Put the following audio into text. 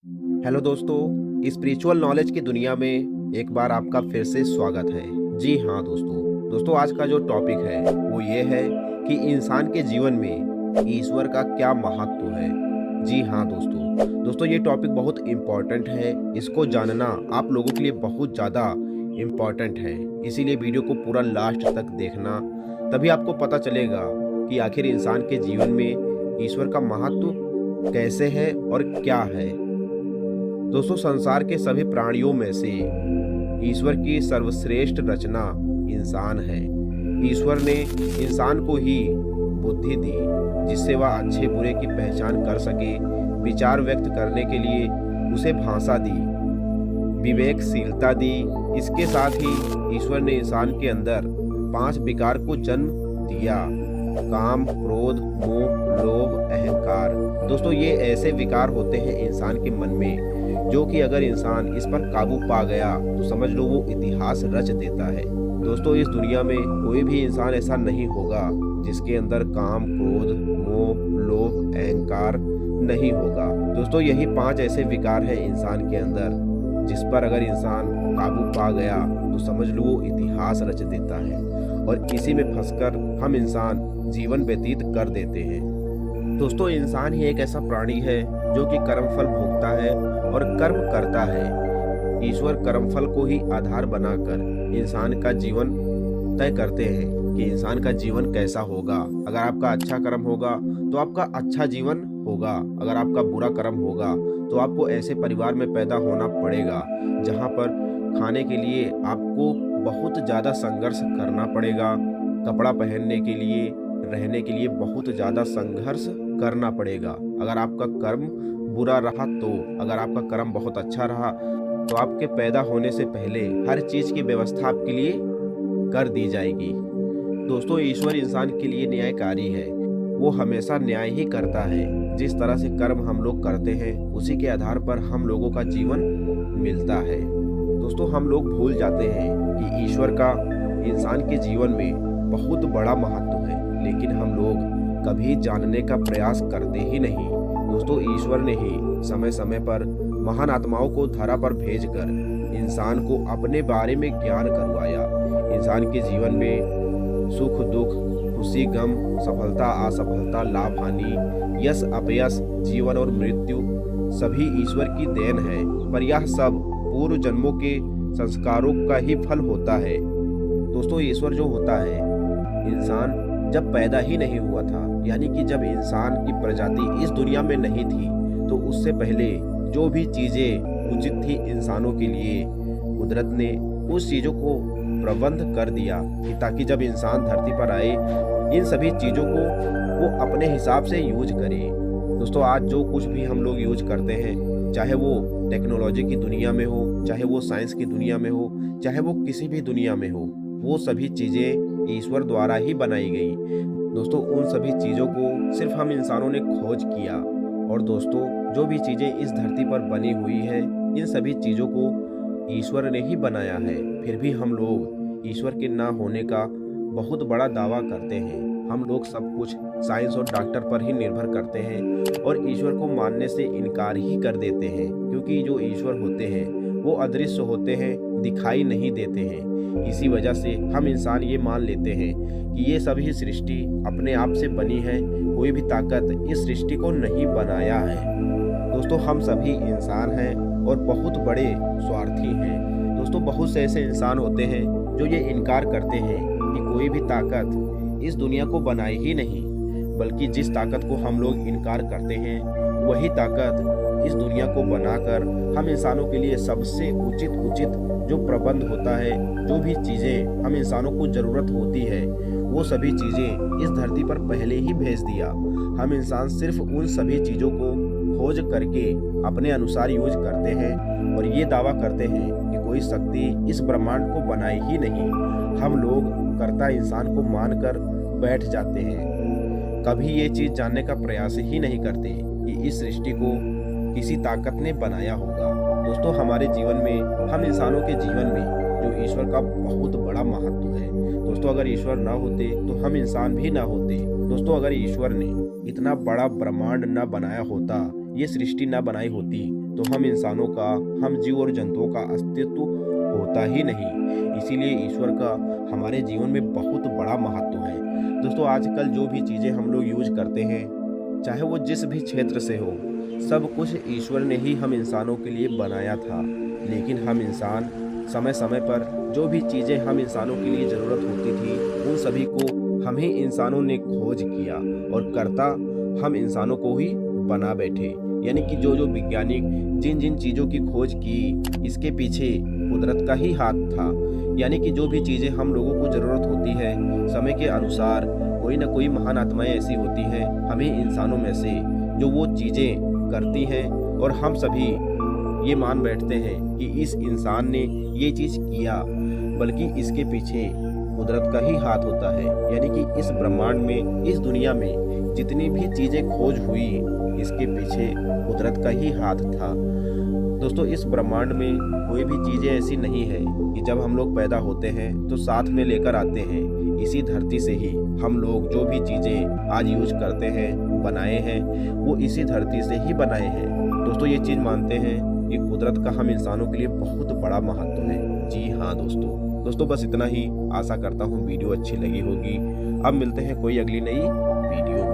Hello दोस्तों, spiritual knowledge की दुनिया में एक बार आपका फिर से स्वागत है। जी हाँ दोस्तों, आज का जो टॉपिक है वो ये है कि इंसान के जीवन में ईश्वर का क्या महत्व है। जी हाँ दोस्तों ये टॉपिक बहुत इम्पोर्टेंट है। इसको जानना आप लोगों के लिए बहुत ज़्यादा इम्पोर्टेंट है, इसीलिए वीडियो को पूरा लास्ट तक देखना, तभी आपको पता चलेगा कि आखिर इंसान के जीवन में ईश्वर का महत्व कैसे है और क्या है। दोस्तों, संसार के सभी प्राणियों में से ईश्वर की सर्वश्रेष्ठ रचना इंसान है। ईश्वर ने इंसान को ही बुद्धि दी, जिससे वह अच्छे बुरे की पहचान कर सके, विचार व्यक्त करने के लिए उसे भाषा दी, विवेकशीलता दी। इसके साथ ही ईश्वर ने इंसान के अंदर 5 विकार को जन्म दिया: काम, क्रोध, मोह, लोभ, अहंकार। दोस्तों, ये ऐसे विकार होते हैं इंसान के मन में, जो कि अगर इंसान इस पर काबू पा गया तो समझ लो वो इतिहास रच देता है। दोस्तों, इस दुनिया में कोई भी इंसान ऐसा नहीं होगा जिसके अंदर काम, क्रोध, मोह, लोभ, अहंकार नहीं होगा। दोस्तों, यही 5 ऐसे विकार हैं इंसान के अंदर, जिस पर अगर इंसान काबू पा गया तो समझ लो वो इतिहास रच देता है, और इसी में फंसकर हम इंसान जीवन व्यतीत कर देते हैं। दोस्तों, इंसान ही एक ऐसा प्राणी है जो कि कर्मफल भोगता है और कर्म करता है। ईश्वर कर्मफल को ही आधार बनाकर इंसान का जीवन तय करते हैं कि इंसान का जीवन कैसा होगा। अगर आपका अच्छा कर्म होगा तो आपका अच्छा जीवन होगा, अगर आपका बुरा कर्म होगा तो आपको ऐसे परिवार में पैदा होना पड़ेगा जहाँ पर खाने के लिए आपको बहुत ज़्यादा संघर्ष करना पड़ेगा, कपड़ा पहनने के लिए, रहने के लिए बहुत ज़्यादा संघर्ष करना पड़ेगा। अगर आपका कर्म बुरा रहा तो, अगर आपका कर्म बहुत अच्छा रहा तो आपके पैदा होने से पहले हर चीज़ की व्यवस्था आपके लिए कर दी जाएगी। दोस्तों, ईश्वर इंसान के लिए न्यायकारी है। वो हमेशा न्याय ही करता है। जिस तरह से कर्म हम लोग करते हैं उसी के आधार पर हम लोगों का जीवन मिलता है। दोस्तों, हम लोग भूल जाते हैं कि ईश्वर का इंसान के जीवन में बहुत बड़ा महत्व है, लेकिन हम लोग कभी जानने का प्रयास करते ही नहीं। दोस्तों, ईश्वर ने ही समय समय पर महान आत्माओं को धरा पर भेजकर इंसान को अपने बारे में ज्ञान करवाया। इंसान के जीवन में सुख दुख, खुशी गम, सफलता असफलता, लाभ हानि, यश अपयश, जीवन और मृत्यु सभी ईश्वर की देन है। पर यह सब पूर्व जन्मों के संस्कारों का ही फल होता है। दोस्तों, ईश्वर जो होता है, इंसान जब पैदा ही नहीं हुआ था, यानी कि जब इंसान की प्रजाति इस दुनिया में नहीं थी, तो उससे पहले जो भी चीज़ें उचित थी इंसानों के लिए, कुदरत ने उस चीज़ों को प्रबंध कर दिया कि ताकि जब इंसान धरती पर आए इन सभी चीज़ों को वो अपने हिसाब से यूज करे। दोस्तों, आज जो कुछ भी हम लोग यूज करते हैं, चाहे वो टेक्नोलॉजी की दुनिया में हो, चाहे वो साइंस की दुनिया में हो, चाहे वो किसी भी दुनिया में हो, वो सभी चीज़ें ईश्वर द्वारा ही बनाई गई। दोस्तों, उन सभी चीज़ों को सिर्फ हम इंसानों ने खोज किया। और दोस्तों, जो भी चीज़ें इस धरती पर बनी हुई है, इन सभी चीज़ों को ईश्वर ने ही बनाया है। फिर भी हम लोग ईश्वर के ना होने का बहुत बड़ा दावा करते हैं। हम लोग सब कुछ साइंस और डॉक्टर पर ही निर्भर करते हैं और ईश्वर को मानने से इनकार ही कर देते हैं, क्योंकि जो ईश्वर होते हैं वो अदृश्य होते हैं, दिखाई नहीं देते हैं। इसी वजह से हम इंसान ये मान लेते हैं कि ये सभी सृष्टि अपने आप से बनी है, कोई भी ताकत इस सृष्टि को नहीं बनाया है। दोस्तों, हम सभी इंसान हैं और बहुत बड़े स्वार्थी हैं। दोस्तों, बहुत से ऐसे इंसान होते हैं जो ये इनकार करते हैं कि कोई भी ताकत इस दुनिया को बनाई ही नहीं, बल्कि जिस ताकत को हम लोग इनकार करते हैं वही ताकत इस दुनिया को बनाकर हम इंसानों के लिए सबसे उचित जो प्रबंध होता है, जो भी चीज़ें हम इंसानों को ज़रूरत होती है, वो सभी चीज़ें इस धरती पर पहले ही भेज दिया। हम इंसान सिर्फ उन सभी चीज़ों को खोज करके अपने अनुसार यूज करते हैं और ये दावा करते हैं कि कोई शक्ति इस ब्रह्मांड को बनाई ही नहीं। हम लोग कर्ता इंसान को मानकर बैठ जाते हैं, कभी ये चीज़ जानने का प्रयास ही नहीं करते कि इस सृष्टि को किसी ताकत ने बनाया होगा। दोस्तों, हमारे जीवन में, हम इंसानों के जीवन में जो ईश्वर का बहुत बड़ा महत्व है। दोस्तों, अगर ईश्वर ना होते तो हम इंसान भी ना होते। दोस्तों, अगर ईश्वर ने इतना बड़ा ब्रह्मांड ना बनाया होता, ये सृष्टि ना बनाई होती, तो हम इंसानों का, हम जीव और जंतुओं का अस्तित्व होता ही नहीं। इसीलिए ईश्वर का हमारे जीवन में बहुत बड़ा महत्व है। दोस्तों, आजकल जो भी चीज़ें हम लोग यूज करते हैं, चाहे वो जिस भी क्षेत्र से हो, सब कुछ ईश्वर ने ही हम इंसानों के लिए बनाया था। लेकिन हम इंसान समय समय पर जो भी चीज़ें हम इंसानों के लिए ज़रूरत होती थी, उन सभी को हम ही इंसानों ने खोज किया और करता हम इंसानों को ही बना बैठे। यानी कि जो जो वैज्ञानिक जिन जिन चीज़ों की खोज की, इसके पीछे कुदरत का ही हाथ था। यानी कि जो भी चीज़ें हम लोगों को ज़रूरत होती है, समय के अनुसार कोई ना कोई महान आत्माएं ऐसी होती हैं हमें इंसानों में से, जो वो चीज़ें करती हैं और हम सभी ये मान बैठते हैं कि इस इंसान ने ये चीज़ किया, बल्कि इसके पीछे कुदरत का ही हाथ होता है। यानी कि इस ब्रह्मांड में, इस दुनिया में जितनी भी चीज़ें खोज हुई, इसके पीछे कुदरत का ही हाथ था। दोस्तों, इस ब्रह्मांड में कोई भी चीज़ें ऐसी नहीं है कि जब हम लोग पैदा होते हैं तो साथ में लेकर आते हैं। इसी धरती से ही हम लोग जो भी चीज़ें आज यूज करते हैं, बनाए हैं, वो इसी धरती से ही बनाए हैं। दोस्तों, ये चीज़ मानते हैं कि कुदरत का हम इंसानों के लिए बहुत बड़ा महत्व है। जी हाँ दोस्तों, बस इतना ही। आशा करता हूँ वीडियो अच्छी लगी होगी। अब मिलते हैं कोई अगली नई वीडियो में।